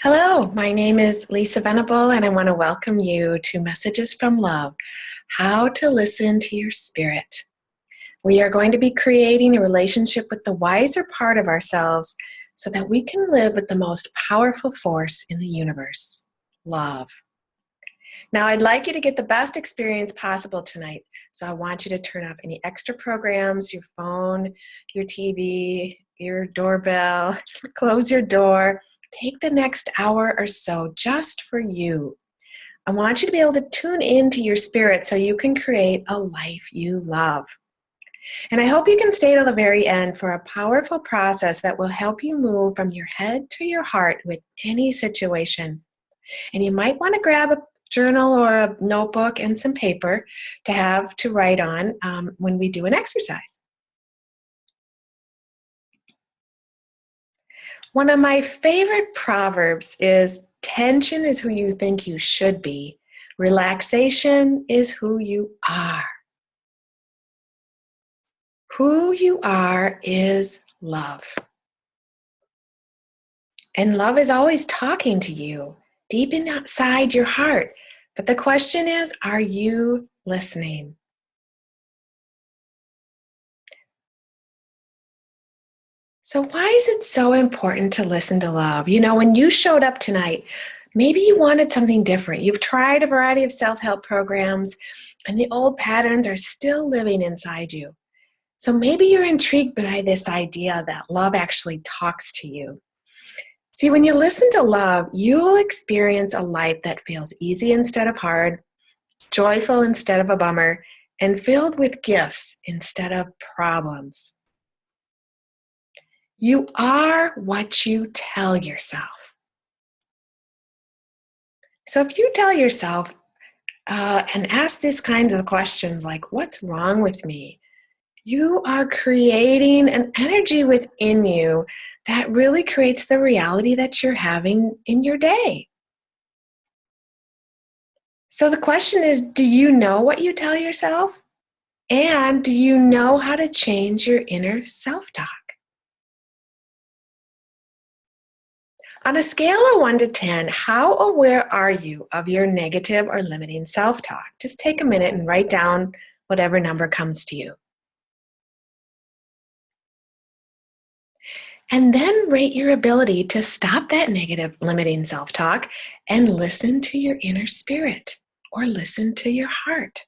Hello, my name is Lisa Venable, and I want to welcome you to Messages from Love, How to Listen to Your Spirit. We are going to be creating a relationship with the wiser part of ourselves so that we can live with the most powerful force in the universe, love. Now, I'd like you to get the best experience possible tonight, so I want you to turn off any extra programs, your phone, your TV, your doorbell, close your door. Take the next hour or so just for you. I want you to be able to tune into your spirit so you can create a life you love. And I hope you can stay till the very end for a powerful process that will help you move from your head to your heart with any situation. And you might want to grab a journal or a notebook and some paper to have to write on when we do an exercise. One of my favorite proverbs is, tension is who you think you should be. Relaxation is who you are. Who you are is love. And love is always talking to you deep inside your heart. But the question is, are you listening? So why is it so important to listen to love? You know, when you showed up tonight, maybe you wanted something different. You've tried a variety of self-help programs, and the old patterns are still living inside you. So maybe you're intrigued by this idea that love actually talks to you. See, when you listen to love, you'll experience a life that feels easy instead of hard, joyful instead of a bummer, and filled with gifts instead of problems. You are what you tell yourself. So if you tell yourself and ask these kinds of questions like, what's wrong with me? You are creating an energy within you that really creates the reality that you're having in your day. So the question is, do you know what you tell yourself? And do you know how to change your inner self-talk? On a scale of 1 to 10, how aware are you of your negative or limiting self-talk? Just take a minute and write down whatever number comes to you. And then rate your ability to stop that negative limiting self-talk and listen to your inner spirit or listen to your heart.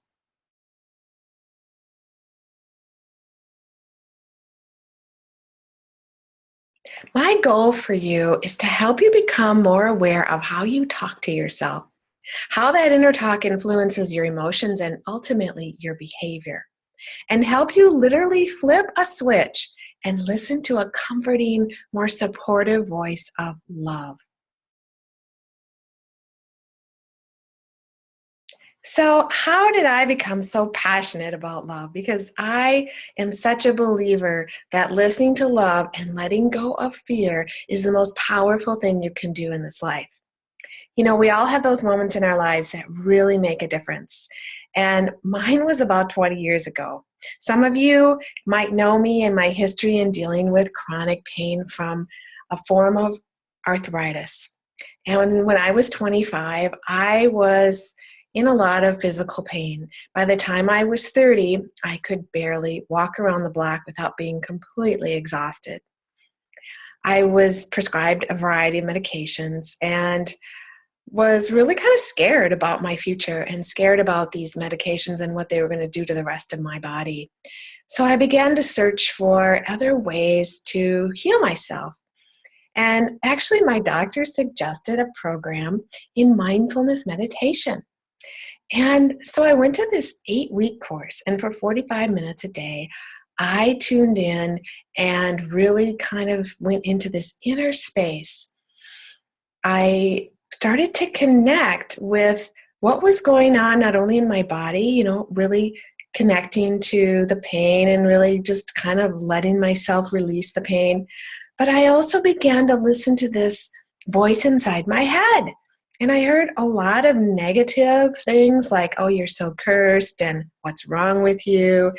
My goal for you is to help you become more aware of how you talk to yourself, how that inner talk influences your emotions and ultimately your behavior, and help you literally flip a switch and listen to a comforting, more supportive voice of love. So, how did I become so passionate about love? Because I am such a believer that listening to love and letting go of fear is the most powerful thing you can do in this life. You know, we all have those moments in our lives that really make a difference. And mine was about 20 years ago. Some of you might know me and my history in dealing with chronic pain from a form of arthritis. And when I was 25, I was in a lot of physical pain. By the time I was 30, I could barely walk around the block without being completely exhausted. I was prescribed a variety of medications and was really kind of scared about my future and scared about these medications and what they were going to do to the rest of my body. So I began to search for other ways to heal myself. And actually, my doctor suggested a program in mindfulness meditation. And so I went to this 8-week course, and for 45 minutes a day, I tuned in and really kind of went into this inner space. I started to connect with what was going on, not only in my body, you know, really connecting to the pain and really just kind of letting myself release the pain. But I also began to listen to this voice inside my head. And I heard a lot of negative things like, oh, you're so cursed, and what's wrong with you,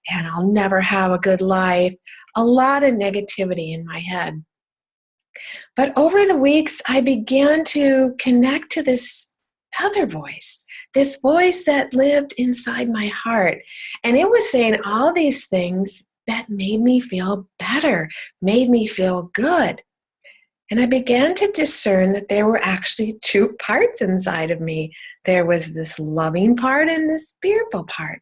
and I'll never have a good life. A lot of negativity in my head. But over the weeks, I began to connect to this other voice, this voice that lived inside my heart. And it was saying all these things that made me feel better, made me feel good. And I began to discern that there were actually two parts inside of me. There was this loving part and this fearful part.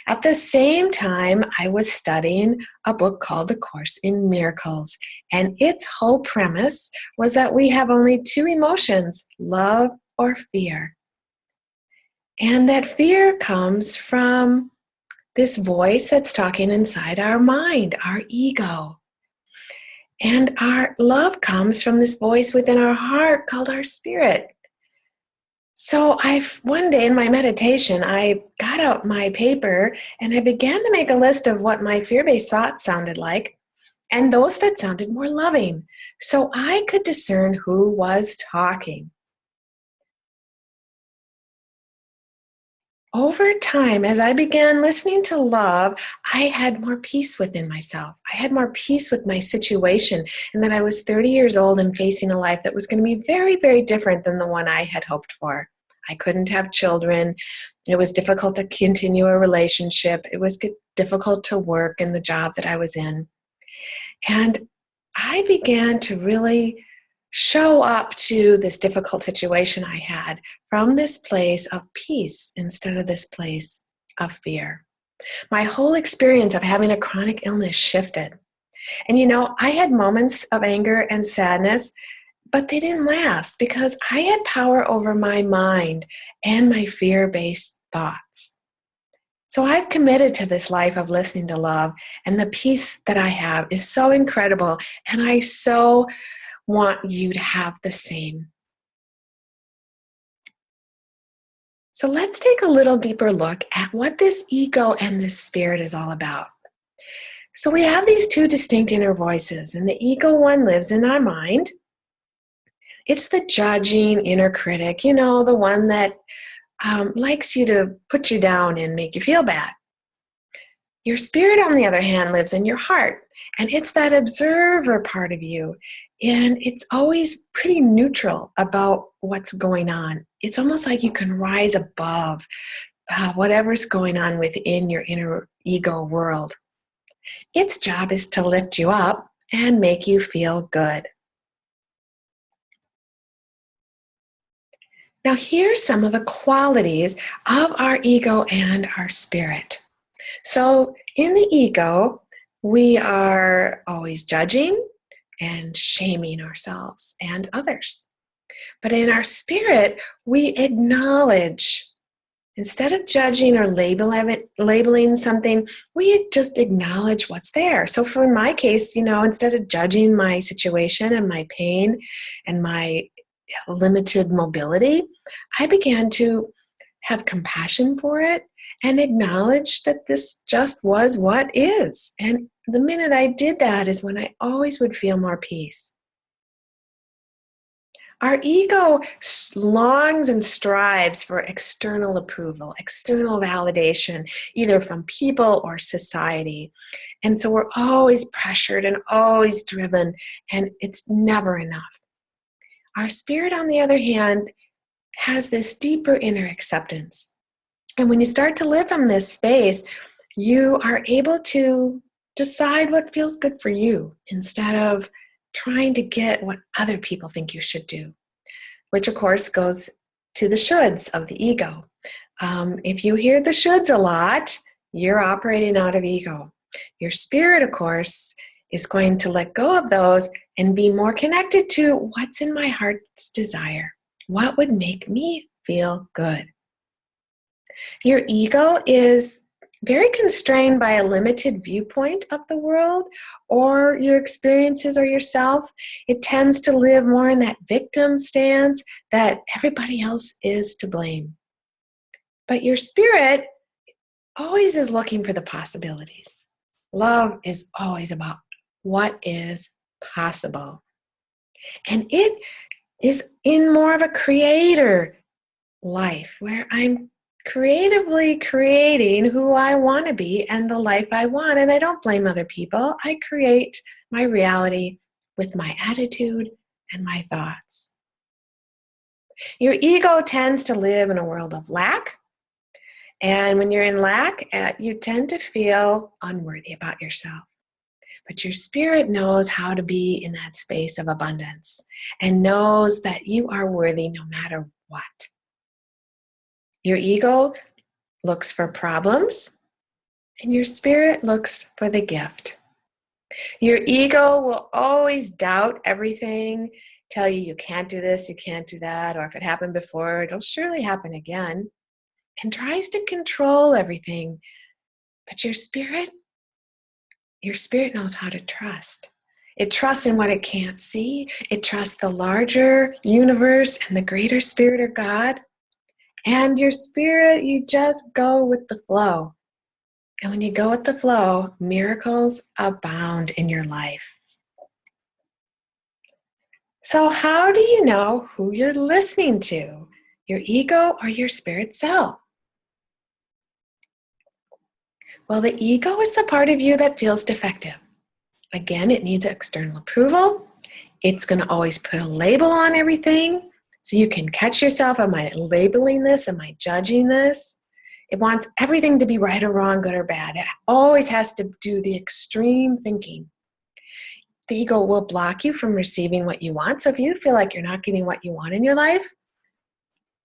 At the same time, I was studying a book called The Course in Miracles, and its whole premise was that we have only two emotions, love or fear. And that fear comes from this voice that's talking inside our mind, our ego. And our love comes from this voice within our heart called our spirit. So one day in my meditation, I got out my paper and I began to make a list of what my fear-based thoughts sounded like, and those that sounded more loving, so I could discern who was talking. Over time, as I began listening to love, I had more peace within myself. I had more peace with my situation, and that I was 30 years old and facing a life that was going to be very, very different than the one I had hoped for. I couldn't have children. It was difficult to continue a relationship. It was difficult to work in the job that I was in. And I began to really show up to this difficult situation I had from this place of peace instead of this place of fear. My whole experience of having a chronic illness shifted. And I had moments of anger and sadness, but they didn't last because I had power over my mind and my fear-based thoughts. So I've committed to this life of listening to love, and the peace that I have is so incredible, and I so want you to have the same. So let's take a little deeper look at what this ego and this spirit is all about. So we have these two distinct inner voices, and the ego one lives in our mind. It's the judging inner critic, the one that likes you to put you down and make you feel bad. Your spirit, on the other hand, lives in your heart, and it's that observer part of you, and it's always pretty neutral about what's going on. It's almost like you can rise above whatever's going on within your inner ego world. Its job is to lift you up and make you feel good. Now, here's some of the qualities of our ego and our spirit. So in the ego, we are always judging and shaming ourselves and others. But in our spirit, we acknowledge, instead of judging or labeling something, we just acknowledge what's there. So for my case, instead of judging my situation and my pain and my limited mobility, I began to have compassion for it and acknowledge that this just was what is. And the minute I did that is when I always would feel more peace. Our ego longs and strives for external approval, external validation, either from people or society. And so we're always pressured and always driven, and it's never enough. Our spirit, on the other hand, has this deeper inner acceptance. And when you start to live from this space, you are able to decide what feels good for you instead of trying to get what other people think you should do, which of course goes to the shoulds of the ego. If you hear the shoulds a lot, you're operating out of ego. Your spirit, of course, is going to let go of those and be more connected to what's in my heart's desire. What would make me feel good? Your ego is very constrained by a limited viewpoint of the world or your experiences or yourself. It tends to live more in that victim stance that everybody else is to blame. But your spirit always is looking for the possibilities. Love is always about what is possible. And it is in more of a creator life where I'm creatively creating who I want to be and the life I want. And I don't blame other people. I create my reality with my attitude and my thoughts. Your ego tends to live in a world of lack. And when you're in lack, you tend to feel unworthy about yourself. But your spirit knows how to be in that space of abundance and knows that you are worthy no matter what. Your ego looks for problems, and your spirit looks for the gift. Your ego will always doubt everything, tell you can't do this, you can't do that, or if it happened before, it'll surely happen again, and tries to control everything. But your spirit knows how to trust. It trusts in what it can't see. It trusts the larger universe and the greater spirit or God. And your spirit, you just go with the flow. And when you go with the flow, miracles abound in your life. So how do you know who you're listening to? Your ego or your spirit self? Well, the ego is the part of you that feels defective. Again, it needs external approval. It's going to always put a label on everything. So you can catch yourself, am I labeling this? Am I judging this? It wants everything to be right or wrong, good or bad. It always has to do the extreme thinking. The ego will block you from receiving what you want. So if you feel like you're not getting what you want in your life,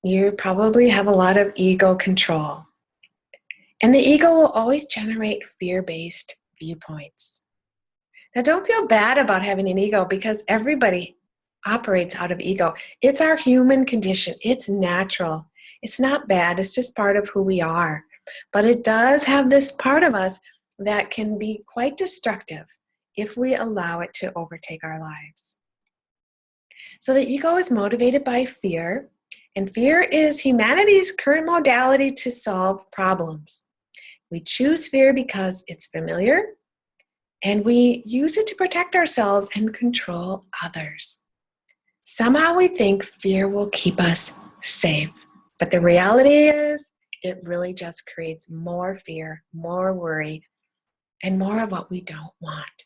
you probably have a lot of ego control. And the ego will always generate fear-based viewpoints. Now, don't feel bad about having an ego because everybody operates out of ego. It's our human condition. It's natural. It's not bad. It's just part of who we are. But it does have this part of us that can be quite destructive if we allow it to overtake our lives. So the ego is motivated by fear, and fear is humanity's current modality to solve problems. We choose fear because it's familiar, and we use it to protect ourselves and control others. Somehow we think fear will keep us safe. But the reality is, it really just creates more fear, more worry, and more of what we don't want.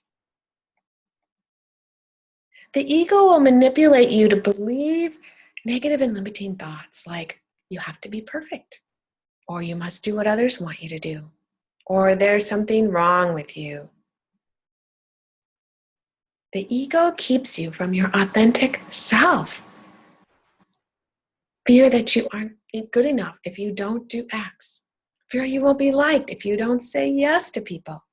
The ego will manipulate you to believe negative and limiting thoughts like you have to be perfect, or you must do what others want you to do, or there's something wrong with you. The ego keeps you from your authentic self. Fear that you aren't good enough if you don't do X. Fear you won't be liked if you don't say yes to people.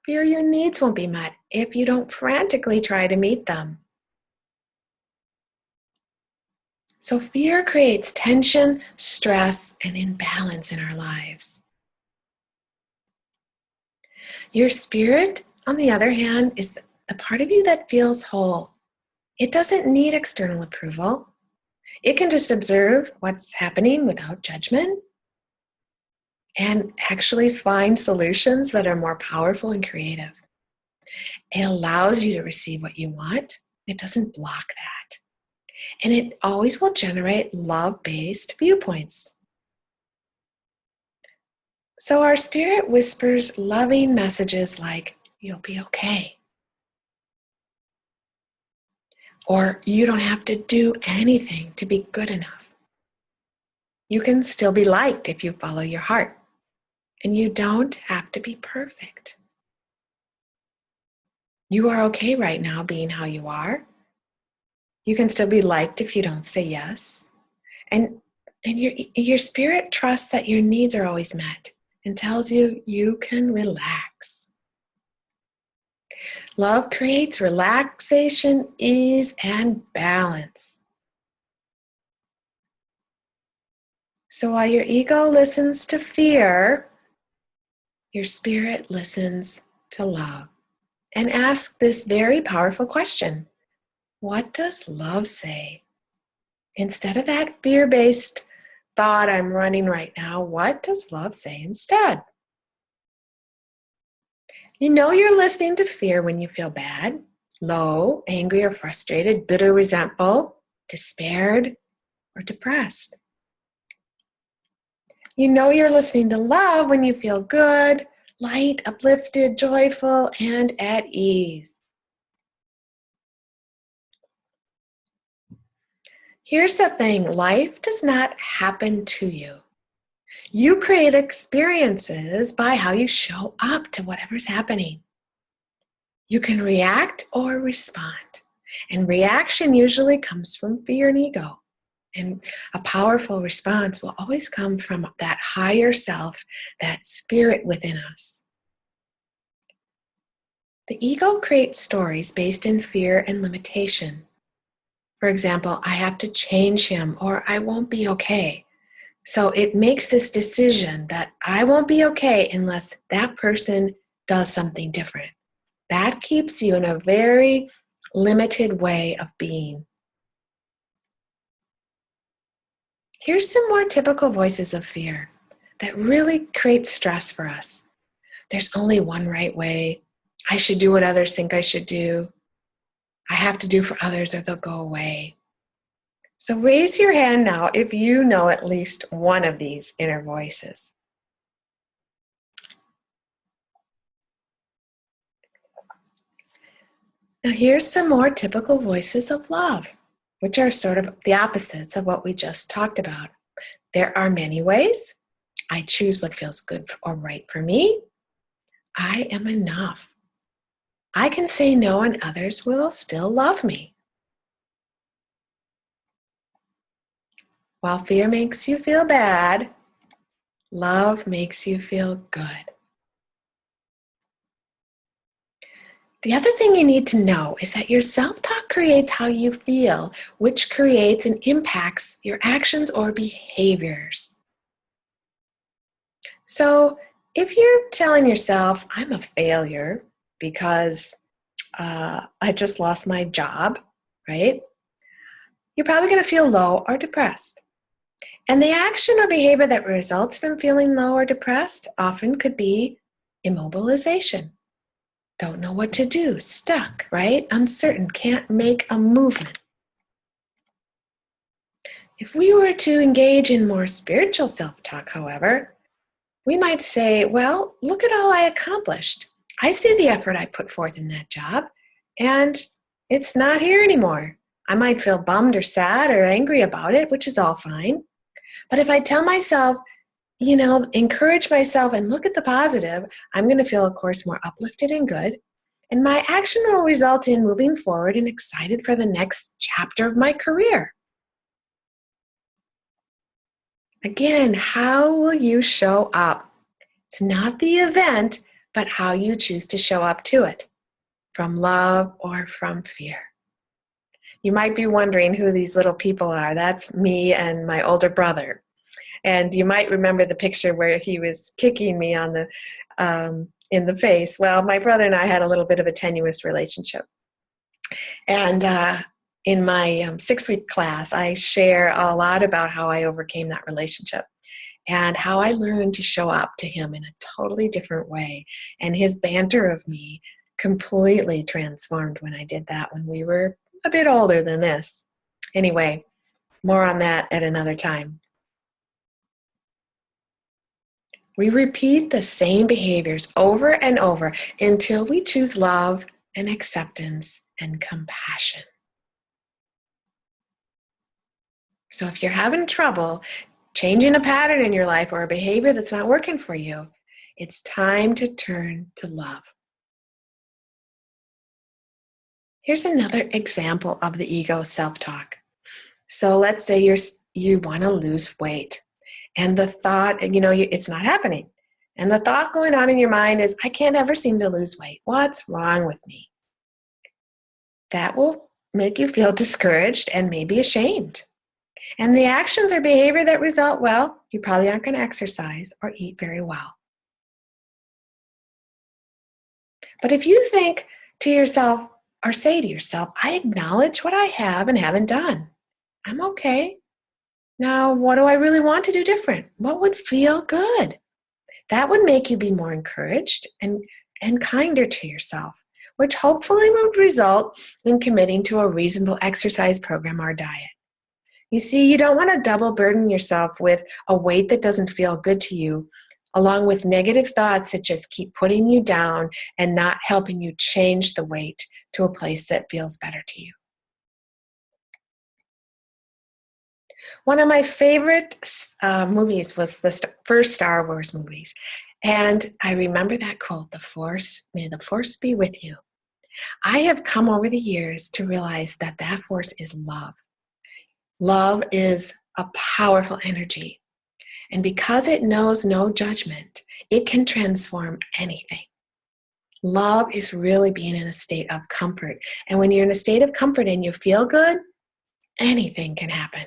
Fear your needs won't be met if you don't frantically try to meet them. So fear creates tension, stress, and imbalance in our lives. Your spirit, on the other hand, is the part of you that feels whole. It doesn't need external approval. It can just observe what's happening without judgment and actually find solutions that are more powerful and creative. It allows you to receive what you want. It doesn't block that. And it always will generate love-based viewpoints. So our spirit whispers loving messages like, you'll be okay. Or you don't have to do anything to be good enough. You can still be liked if you follow your heart. And you don't have to be perfect. You are okay right now being how you are. You can still be liked if you don't say yes. And your spirit trusts that your needs are always met and tells you you can relax. Love creates relaxation, ease, and balance. So while your ego listens to fear, your spirit listens to love. And ask this very powerful question. What does love say? Instead of that fear-based thought I'm running right now, what does love say instead? You know you're listening to fear when you feel bad, low, angry, or frustrated, bitter, resentful, despaired, or depressed. You know you're listening to love when you feel good, light, uplifted, joyful, and at ease. Here's the thing, life does not happen to you. You create experiences by how you show up to whatever's happening. You can react or respond. And reaction usually comes from fear and ego. And a powerful response will always come from that higher self, that spirit within us. The ego creates stories based in fear and limitation. For example, I have to change him or I won't be okay. So it makes this decision that I won't be okay unless that person does something different. That keeps you in a very limited way of being. Here's some more typical voices of fear that really create stress for us. There's only one right way. I should do what others think I should do. I have to do for others or they'll go away. So raise your hand now if you know at least one of these inner voices. Now here's some more typical voices of love, which are sort of the opposites of what we just talked about. There are many ways. I choose what feels good or right for me. I am enough. I can say no and others will still love me. While fear makes you feel bad, love makes you feel good. The other thing you need to know is that your self-talk creates how you feel, which creates and impacts your actions or behaviors. So if you're telling yourself, I'm a failure because I just lost my job, right? You're probably going to feel low or depressed. And the action or behavior that results from feeling low or depressed often could be immobilization. Don't know what to do, stuck, right? Uncertain, can't make a movement. If we were to engage in more spiritual self-talk, however, we might say, well, look at all I accomplished. I see the effort I put forth in that job, and it's not here anymore. I might feel bummed or sad or angry about it, which is all fine. But if I tell myself, encourage myself and look at the positive, I'm going to feel, of course, more uplifted and good. And my action will result in moving forward and excited for the next chapter of my career. Again, how will you show up? It's not the event, but how you choose to show up to it, from love or from fear. You might be wondering who these little people are. That's me and my older brother. And you might remember the picture where he was kicking me on in the face. Well, my brother and I had a little bit of a tenuous relationship. And in my 6-week class, I share a lot about how I overcame that relationship and how I learned to show up to him in a totally different way. And his banter of me completely transformed when I did that when we were a bit older than this. Anyway, more on that at another time. We repeat the same behaviors over and over until we choose love and acceptance and compassion. So if you're having trouble changing a pattern in your life or a behavior that's not working for you, it's time to turn to love. Here's another example of the ego self-talk. So let's say you want to lose weight. And the thought, it's not happening. And the thought going on in your mind is, I can't ever seem to lose weight. What's wrong with me? That will make you feel discouraged and maybe ashamed. And the actions or behavior that result, well, you probably aren't going to exercise or eat very well. But if you think to yourself or say to yourself, I acknowledge what I have and haven't done. I'm okay. Now, what do I really want to do different? What would feel good? That would make you be more encouraged and kinder to yourself, which hopefully would result in committing to a reasonable exercise program or diet. You see, you don't want to double burden yourself with a weight that doesn't feel good to you, along with negative thoughts that just keep putting you down and not helping you change the weight to a place that feels better to you. One of my favorite movies was the first Star Wars movies. And I remember that quote, may the force be with you. I have come over the years to realize that that force is love. Love is a powerful energy. And because it knows no judgment, it can transform anything. Love is really being in a state of comfort. And when you're in a state of comfort and you feel good, anything can happen.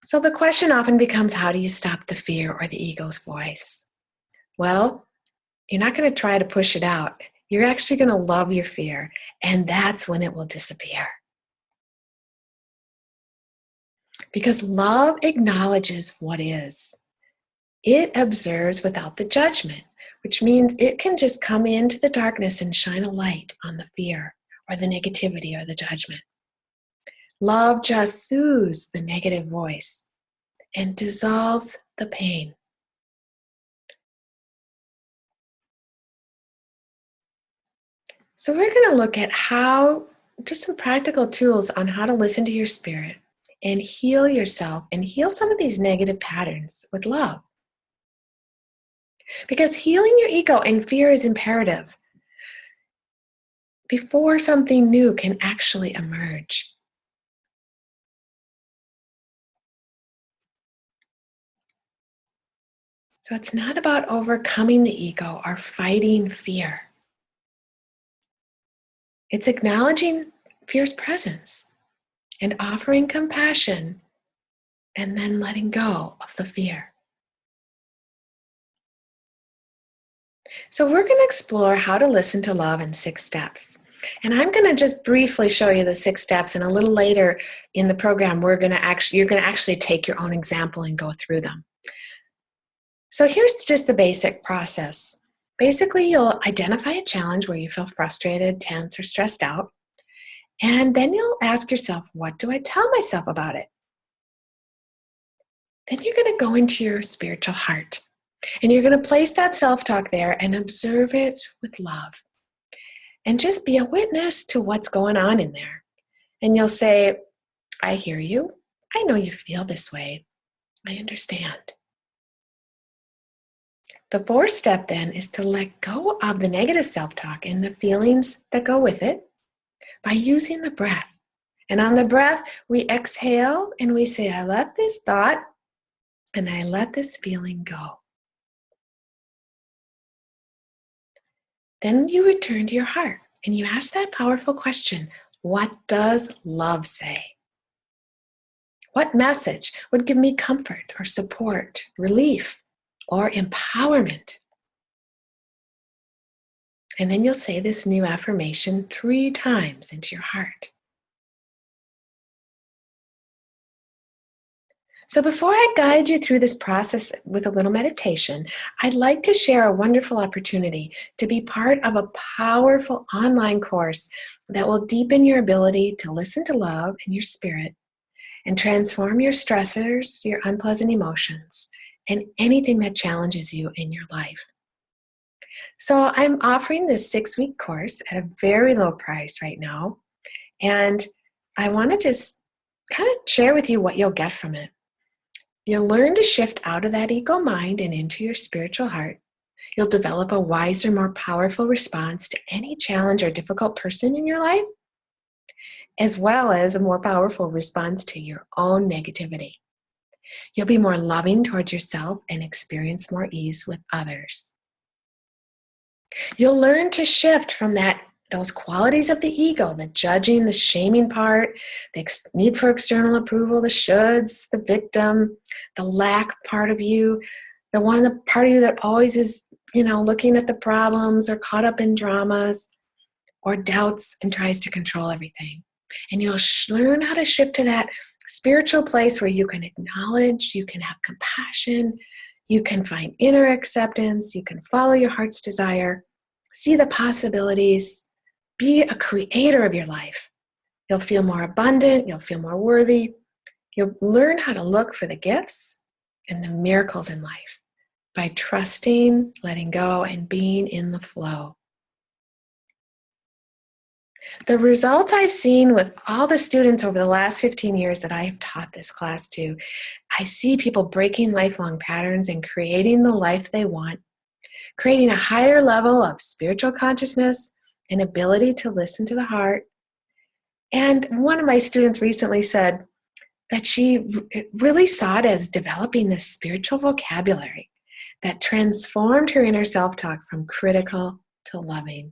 So the question often becomes, how do you stop the fear or the ego's voice? Well, you're not going to try to push it out. You're actually going to love your fear, and that's when it will disappear. Because love acknowledges what is. It observes without the judgment, which means it can just come into the darkness and shine a light on the fear or the negativity or the judgment. Love just soothes the negative voice and dissolves the pain. So we're going to look at just some practical tools on how to listen to your spirit and heal yourself and heal some of these negative patterns with love. Because healing your ego and fear is imperative before something new can actually emerge. So it's not about overcoming the ego or fighting fear. It's acknowledging fear's presence and offering compassion and then letting go of the fear. So we're going to explore how to listen to love in 6 steps. And I'm going to just briefly show you the 6 steps, and a little later in the program you're going to actually take your own example and go through them. So here's just the basic process. Basically, you'll identify a challenge where you feel frustrated, tense, or stressed out. And then you'll ask yourself, what do I tell myself about it? Then you're going to go into your spiritual heart. And you're going to place that self-talk there and observe it with love. And just be a witness to what's going on in there. And you'll say, I hear you. I know you feel this way. I understand. The 4th step then is to let go of the negative self-talk and the feelings that go with it by using the breath. And on the breath, we exhale and we say, I let this thought and I let this feeling go. Then you return to your heart and you ask that powerful question, what does love say? What message would give me comfort or support, relief, or empowerment? And then you'll say this new affirmation 3 times into your heart. So before I guide you through this process with a little meditation, I'd like to share a wonderful opportunity to be part of a powerful online course that will deepen your ability to listen to love in your spirit and transform your stressors, your unpleasant emotions, and anything that challenges you in your life. So I'm offering this 6-week course at a very low price right now, and I want to just kind of share with you what you'll get from it. You'll learn to shift out of that ego mind and into your spiritual heart. You'll develop a wiser, more powerful response to any challenge or difficult person in your life, as well as a more powerful response to your own negativity. You'll be more loving towards yourself and experience more ease with others. You'll learn to shift from those qualities of the ego, the judging, the shaming part, the need for external approval, the shoulds, the victim, the lack part of you, the part of you that always is, looking at the problems or caught up in dramas or doubts and tries to control everything. And you'll learn how to shift to that spiritual place where you can acknowledge, you can have compassion, you can find inner acceptance, you can follow your heart's desire, see the possibilities, be a creator of your life. You'll feel more abundant, you'll feel more worthy. You'll learn how to look for the gifts and the miracles in life by trusting, letting go, and being in the flow. The results I've seen with all the students over the last 15 years that I have taught this class to, I see people breaking lifelong patterns and creating the life they want, creating a higher level of spiritual consciousness and ability to listen to the heart. And one of my students recently said that she really saw it as developing this spiritual vocabulary that transformed her inner self-talk from critical to loving.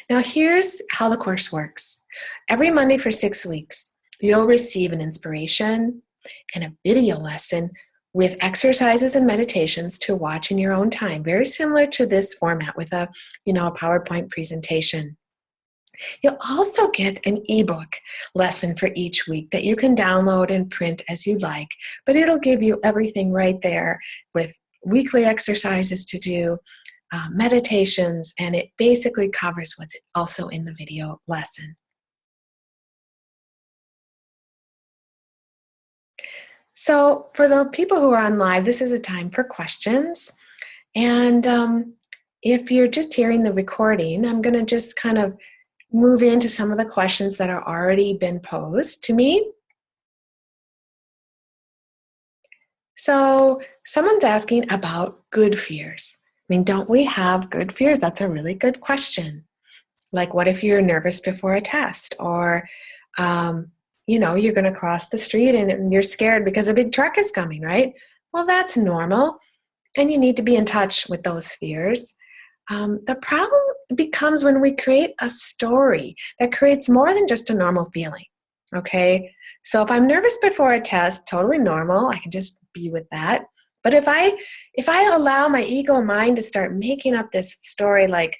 Now, here's how the course works. Every Monday for 6 weeks, you'll receive an inspiration and a video lesson with exercises and meditations to watch in your own time, very similar to this format with a PowerPoint presentation. You'll also get an ebook lesson for each week that you can download and print as you like, but it'll give you everything right there with weekly exercises to do, meditations, and it basically covers what's also in the video lesson. So for the people who are on live, this is a time for questions. And if you're just hearing the recording, I'm going to just kind of move into some of the questions that are already been posed to me. So someone's asking about good fears. I mean, don't we have good fears? That's a really good question. Like, what if you're nervous before a test? Or, you're going to cross the street and you're scared because a big truck is coming, right? Well, that's normal. And you need to be in touch with those fears. The problem becomes when we create a story that creates more than just a normal feeling, okay? So if I'm nervous before a test, totally normal. I can just be with that. But if I allow my ego mind to start making up this story like,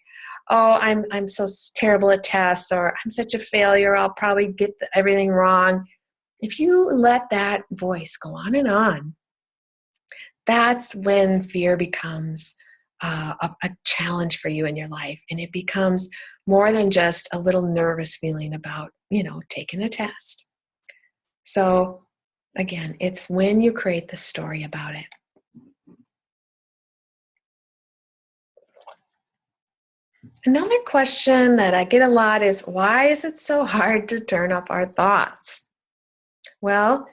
oh, I'm so terrible at tests, or I'm such a failure, I'll probably get everything wrong. If you let that voice go on and on, that's when fear becomes a challenge for you in your life. And it becomes more than just a little nervous feeling about, taking a test. So again, it's when you create the story about it. Another question that I get a lot is, why is it so hard to turn off our thoughts? Well,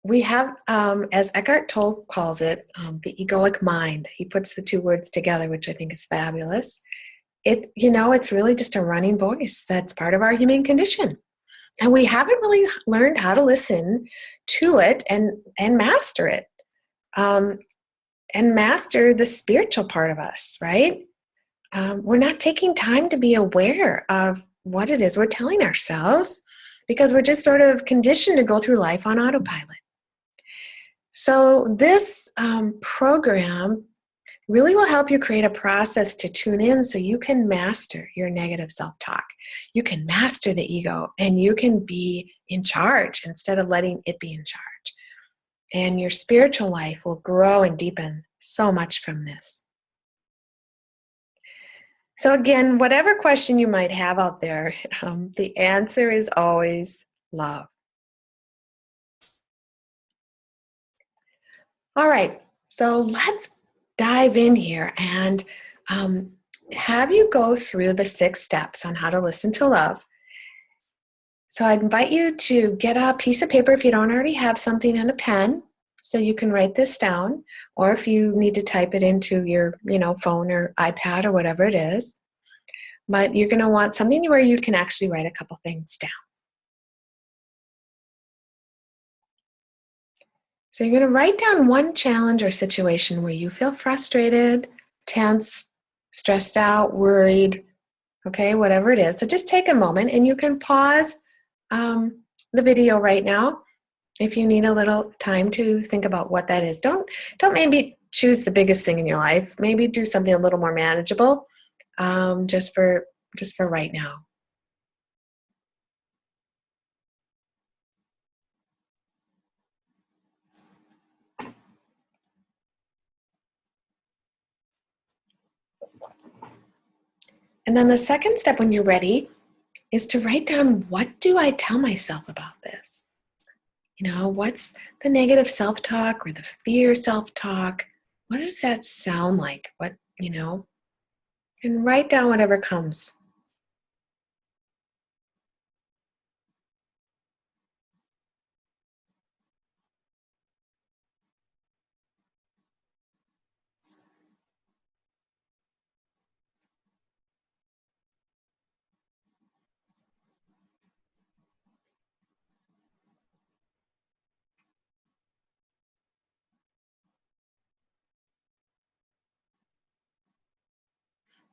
we have, as Eckhart Tolle calls it, the egoic mind. He puts the two words together, which I think is fabulous. It's really just a running voice that's part of our human condition. And we haven't really learned how to listen to it and master it. And master the spiritual part of us, right? We're not taking time to be aware of what it is we're telling ourselves because we're just sort of conditioned to go through life on autopilot. So this program really will help you create a process to tune in so you can master your negative self-talk. You can master the ego and you can be in charge instead of letting it be in charge. And your spiritual life will grow and deepen so much from this. So again, whatever question you might have out there, the answer is always love. All right, so let's dive in here and have you go through the 6 steps on how to listen to love. So I'd invite you to get a piece of paper if you don't already have something and a pen, so you can write this down, or if you need to type it into your phone or iPad or whatever it is. But you're going to want something where you can actually write a couple things down. So you're going to write down one challenge or situation where you feel frustrated, tense, stressed out, worried, okay, whatever it is. So just take a moment and you can pause the video right now if you need a little time to think about what that is. Don't maybe choose the biggest thing in your life. Maybe do something a little more manageable just for right now. And then the second step when you're ready is to write down, what do I tell myself about this? What's the negative self-talk or the fear self-talk? What does that sound like? And write down whatever comes.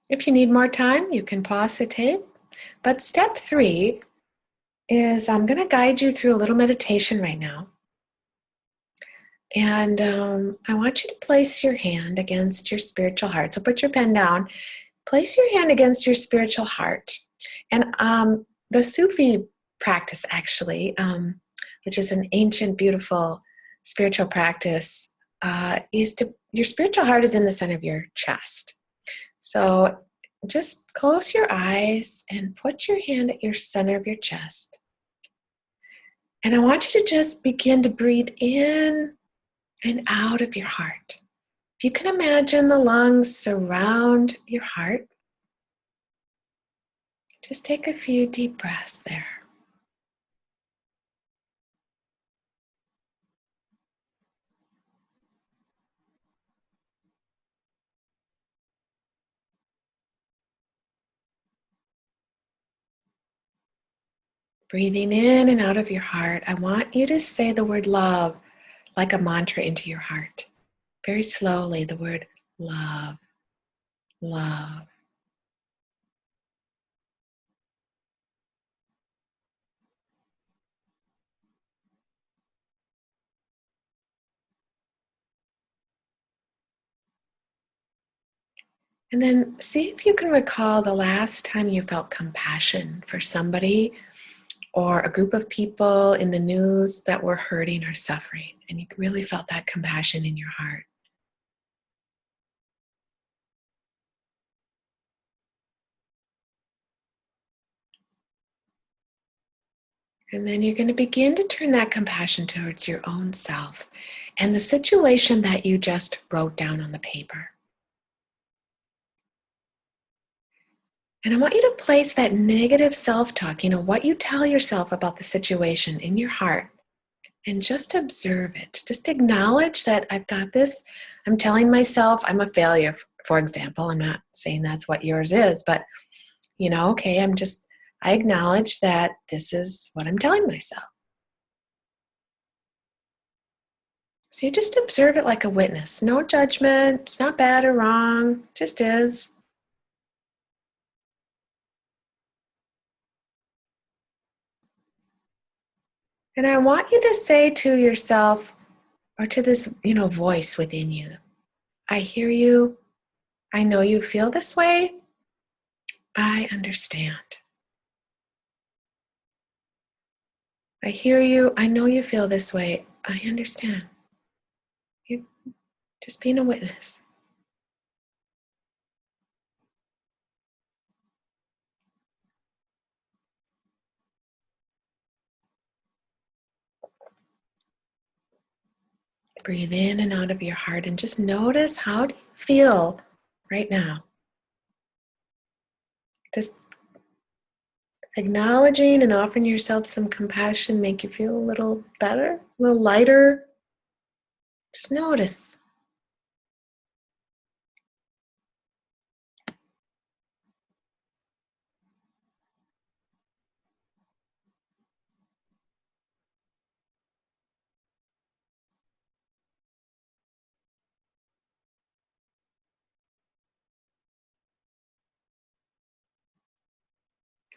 If you need more time, you can pause the tape. But step 3 is I'm going to guide you through a little meditation right now. And I want you to place your hand against your spiritual heart. So put your pen down. Place your hand against your spiritual heart. And the Sufi practice, actually, which is an ancient, beautiful spiritual practice, is your spiritual heart is in the center of your chest. So just close your eyes and put your hand at your center of your chest. And I want you to just begin to breathe in and out of your heart. If you can imagine the lungs surround your heart, just take a few deep breaths there. Breathing in and out of your heart, I want you to say the word love like a mantra into your heart. Very slowly, the word love, love. And then see if you can recall the last time you felt compassion for somebody or a group of people in the news that were hurting or suffering, and you really felt that compassion in your heart. And then you're going to begin to turn that compassion towards your own self and the situation that you just wrote down on the paper. And I want you to place that negative self-talk, what you tell yourself about the situation in your heart, and just observe it. Just acknowledge that I've got this. I'm telling myself I'm a failure, for example. I'm not saying that's what yours is, but okay, I acknowledge that this is what I'm telling myself. So you just observe it like a witness. No judgment. It's not bad or wrong. It just is. And I want you to say to yourself or to this, voice within you, I hear you. I know you feel this way. I understand. I hear you. I know you feel this way. I understand. You just being a witness. Breathe in and out of your heart and just notice, how do you feel right now? Does acknowledging and offering yourself some compassion make you feel a little better, a little lighter? Just notice.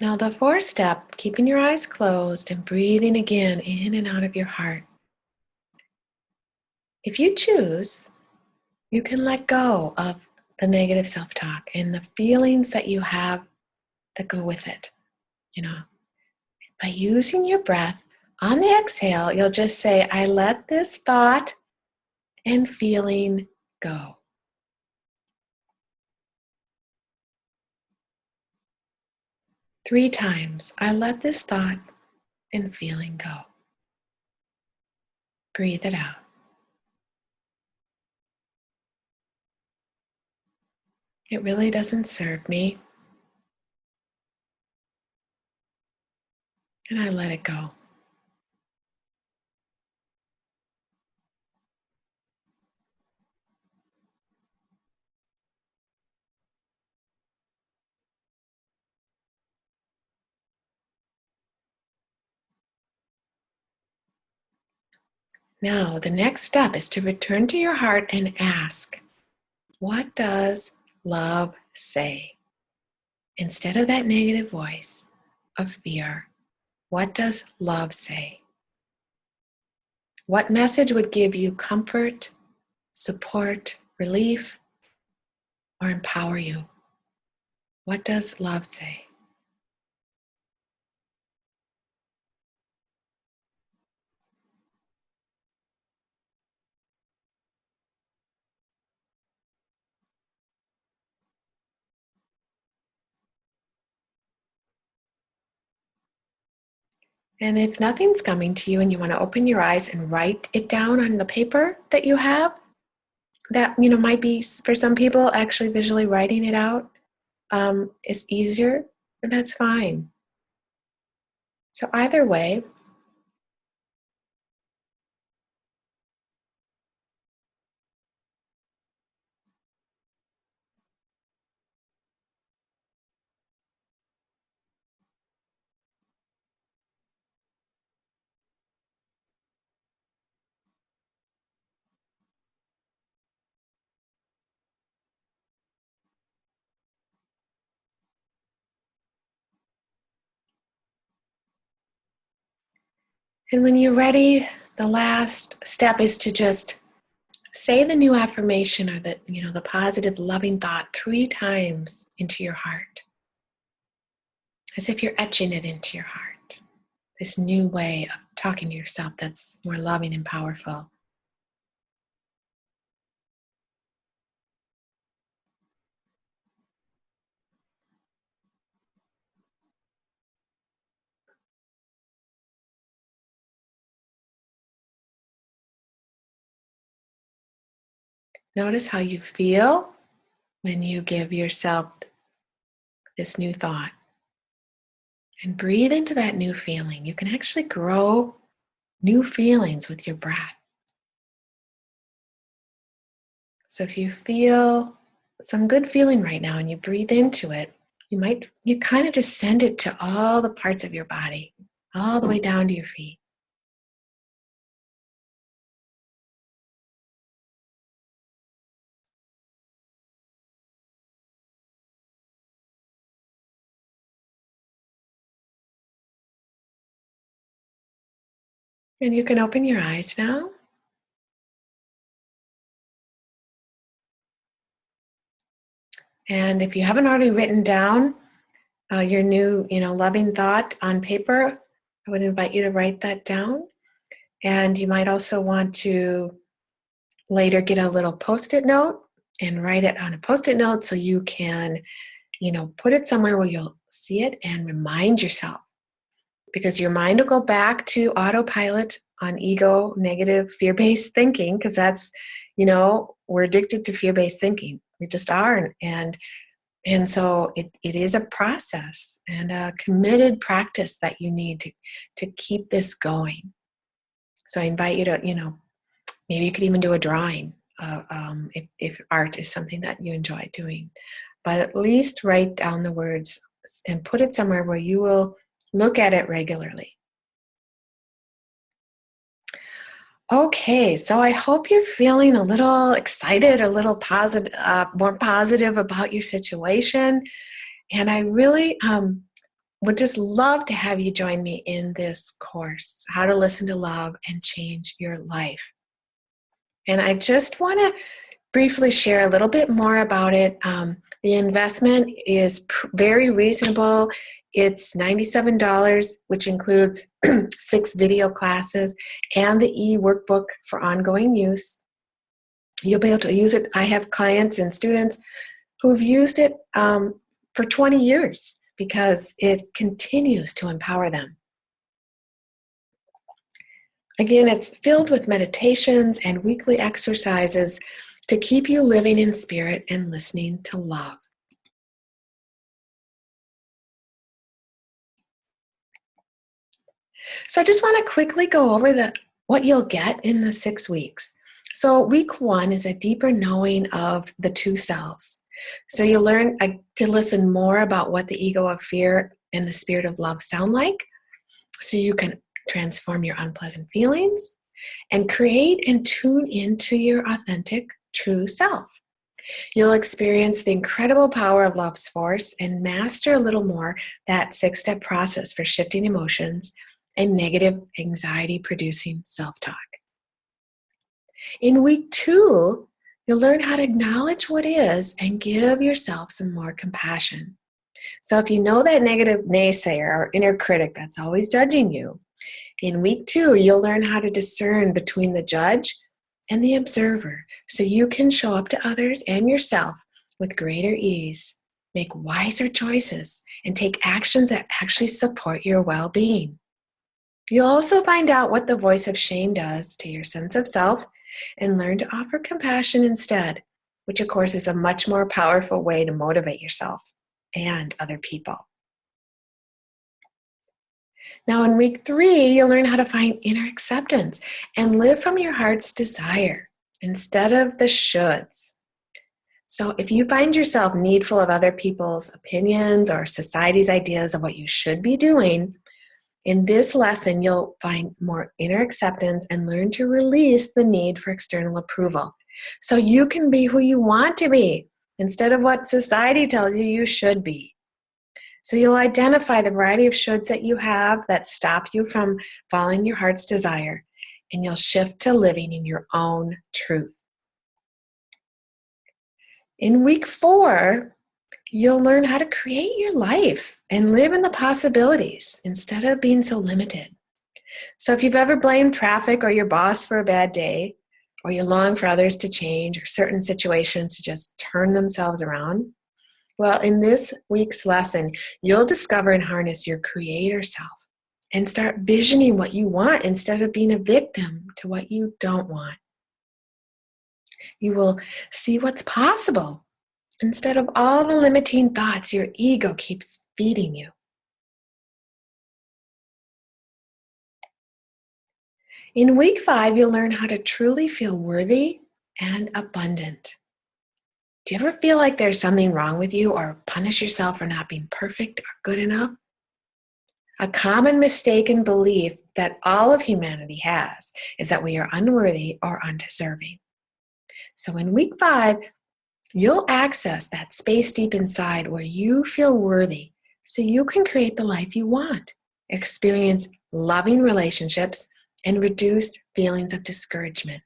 Now the fourth step, keeping your eyes closed and breathing again in and out of your heart. If you choose, you can let go of the negative self-talk and the feelings that you have that go with it. By using your breath, on the exhale, you'll just say, I let this thought and feeling go. Three times, I let this thought and feeling go. Breathe it out. It really doesn't serve me. And I let it go. Now, the next step is to return to your heart and ask, what does love say? Instead of that negative voice of fear, what does love say? What message would give you comfort, support, relief, or empower you? What does love say? And if nothing's coming to you and you want to open your eyes and write it down on the paper that you have, that might be for some people actually visually writing it out is easier, and that's fine. So either way, and when you're ready, the last step is to just say the new affirmation or the positive loving thought 3 times into your heart, as if you're etching it into your heart. This new way of talking to yourself that's more loving and powerful. Notice how you feel when you give yourself this new thought. And breathe into that new feeling. You can actually grow new feelings with your breath. So if you feel some good feeling right now and you breathe into it, you kind of just send it to all the parts of your body, all the way down to your feet. And you can open your eyes now. And if you haven't already written down your new, loving thought on paper, I would invite you to write that down. And you might also want to later get a little Post-it note and write it on a Post-it note so you can, put it somewhere where you'll see it and remind yourself. Because your mind will go back to autopilot on ego, negative, fear-based thinking, because that's, we're addicted to fear-based thinking. We just are. And so it is a process and a committed practice that you need to keep this going. So I invite you to, maybe you could even do a drawing if art is something that you enjoy doing. But at least write down the words and put it somewhere where you will look at it regularly. Okay, so I hope you're feeling a little excited, a little positive, more positive about your situation. And I really would just love to have you join me in this course, How to Listen to Love and Change Your Life. And I just want to briefly share a little bit more about it. The investment is very reasonable. It's $97, which includes 6 video classes and the e-workbook for ongoing use. You'll be able to use it. I have clients and students who've used it for 20 years because it continues to empower them. Again, it's filled with meditations and weekly exercises to keep you living in spirit and listening to love. So I just want to quickly go over what you'll get in the 6 weeks. So week 1 is a deeper knowing of the 2 selves. So you'll learn to listen more about what the ego of fear and the spirit of love sound like, so you can transform your unpleasant feelings and create and tune into your authentic true self. You'll experience the incredible power of love's force and master a little more that 6-step process for shifting emotions and negative anxiety-producing self-talk. In week 2, you'll learn how to acknowledge what is and give yourself some more compassion. So if you know that negative naysayer or inner critic that's always judging you, in week 2, you'll learn how to discern between the judge and the observer so you can show up to others and yourself with greater ease, make wiser choices, and take actions that actually support your well-being. You'll also find out what the voice of shame does to your sense of self and learn to offer compassion instead, which of course is a much more powerful way to motivate yourself and other people. Now in week 3, you'll learn how to find inner acceptance and live from your heart's desire instead of the shoulds. So if you find yourself needful of other people's opinions or society's ideas of what you should be doing, in this lesson, you'll find more inner acceptance and learn to release the need for external approval. So you can be who you want to be instead of what society tells you you should be. So you'll identify the variety of shoulds that you have that stop you from following your heart's desire, and you'll shift to living in your own truth. In week 4, you'll learn how to create your life and live in the possibilities instead of being so limited. So if you've ever blamed traffic or your boss for a bad day, or you long for others to change or certain situations to just turn themselves around, well, in this week's lesson, you'll discover and harness your creator self and start visioning what you want instead of being a victim to what you don't want. You will see what's possible instead of all the limiting thoughts your ego keeps feeding you. In week 5, you'll learn how to truly feel worthy and abundant. Do you ever feel like there's something wrong with you or punish yourself for not being perfect or good enough? A common mistaken belief that all of humanity has is that we are unworthy or undeserving. So in week 5, you'll access that space deep inside where you feel worthy so you can create the life you want, experience loving relationships, and reduce feelings of discouragement.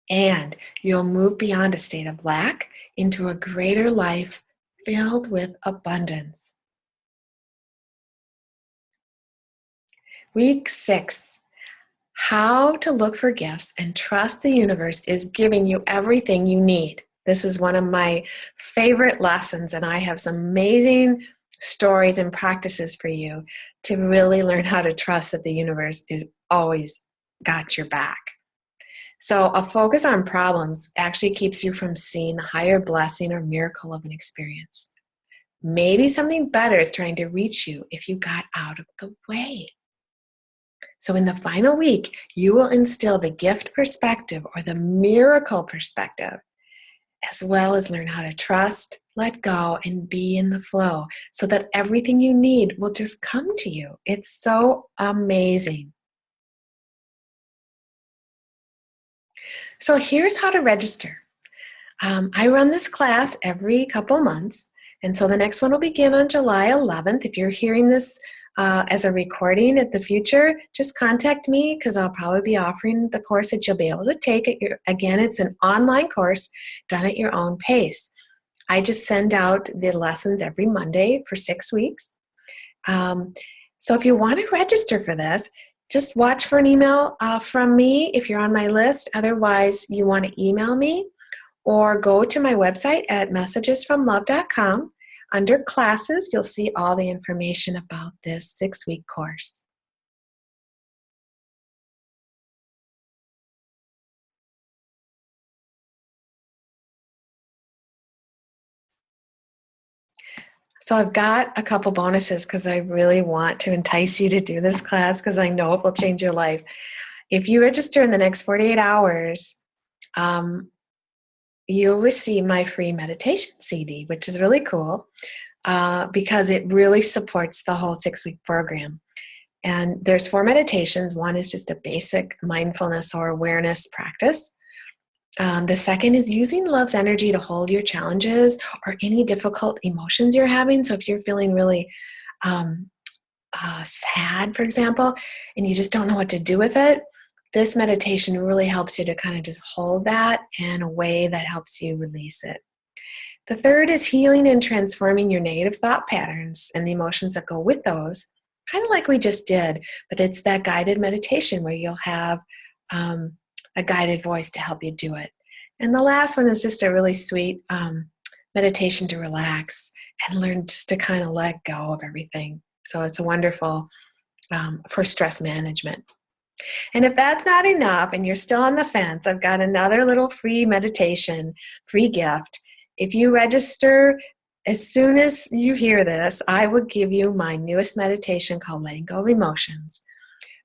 And you'll move beyond a state of lack into a greater life filled with abundance. Week 6, how to look for gifts and trust the universe is giving you everything you need. This is one of my favorite lessons, and I have some amazing stories and practices for you to really learn how to trust that the universe is always got your back. So a focus on problems actually keeps you from seeing the higher blessing or miracle of an experience. Maybe something better is trying to reach you if you got out of the way. So in the final week, you will instill the gift perspective or the miracle perspective, as well as learn how to trust, let go, and be in the flow so that everything you need will just come to you. It's so amazing. So here's how to register. I run this class every couple months, and so the next one will begin on July 11th. If you're hearing this as a recording at the future, just contact me because I'll probably be offering the course that you'll be able to take. Again, it's an online course done at your own pace. I just send out the lessons every Monday for 6 weeks. So if you want to register for this, just watch for an email from me if you're on my list. Otherwise, you want to email me or go to my website at messagesfromlove.com. Under classes, you'll see all the information about this 6-week course. So I've got a couple bonuses because I really want to entice you to do this class because I know it will change your life. If you register in the next 48 hours, you'll receive my free meditation CD, which is really cool because it really supports the whole 6-week program. And there's 4 meditations. One is just a basic mindfulness or awareness practice. The second is using love's energy to hold your challenges or any difficult emotions you're having. So if you're feeling really um, sad, for example, and you just don't know what to do with it, this meditation really helps you to kind of just hold that in a way that helps you release it. The third is healing and transforming your negative thought patterns and the emotions that go with those, kind of like we just did, but it's that guided meditation where you'll have a guided voice to help you do it. And the last one is just a really sweet meditation to relax and learn just to kind of let go of everything. So it's wonderful for stress management. And if that's not enough and you're still on the fence, I've got another little free meditation, free gift. If you register, as soon as you hear this, I will give you my newest meditation called Letting Go of Emotions,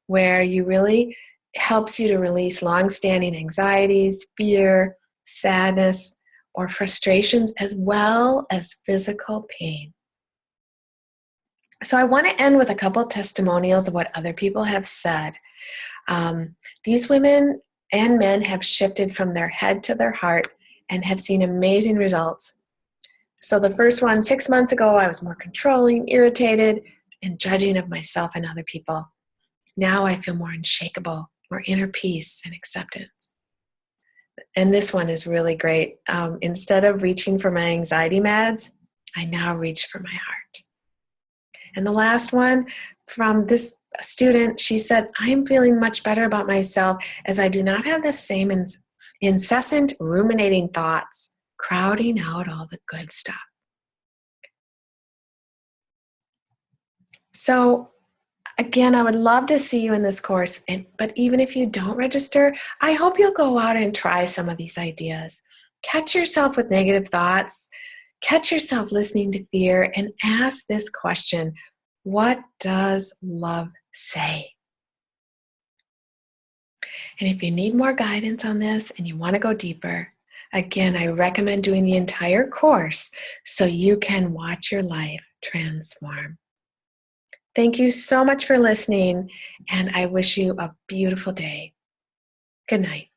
where you really helps you to release long-standing anxieties, fear, sadness, or frustrations, as well as physical pain. So I want to end with a couple of testimonials of what other people have said. These women and men have shifted from their head to their heart and have seen amazing results. So the first one, 6 months ago, I was more controlling, irritated, and judging of myself and other people. Now I feel more unshakable, more inner peace and acceptance. And this one is really great. Instead of reaching for my anxiety meds, I now reach for my heart. And the last one from this student, she said, I'm feeling much better about myself as I do not have the same incessant ruminating thoughts crowding out all the good stuff. So again, I would love to see you in this course, but even if you don't register, I hope you'll go out and try some of these ideas. Catch yourself with negative thoughts, catch yourself listening to fear, and ask this question, what does love say? And if you need more guidance on this and you want to go deeper, again, I recommend doing the entire course so you can watch your life transform. Thank you so much for listening, and I wish you a beautiful day. Good night.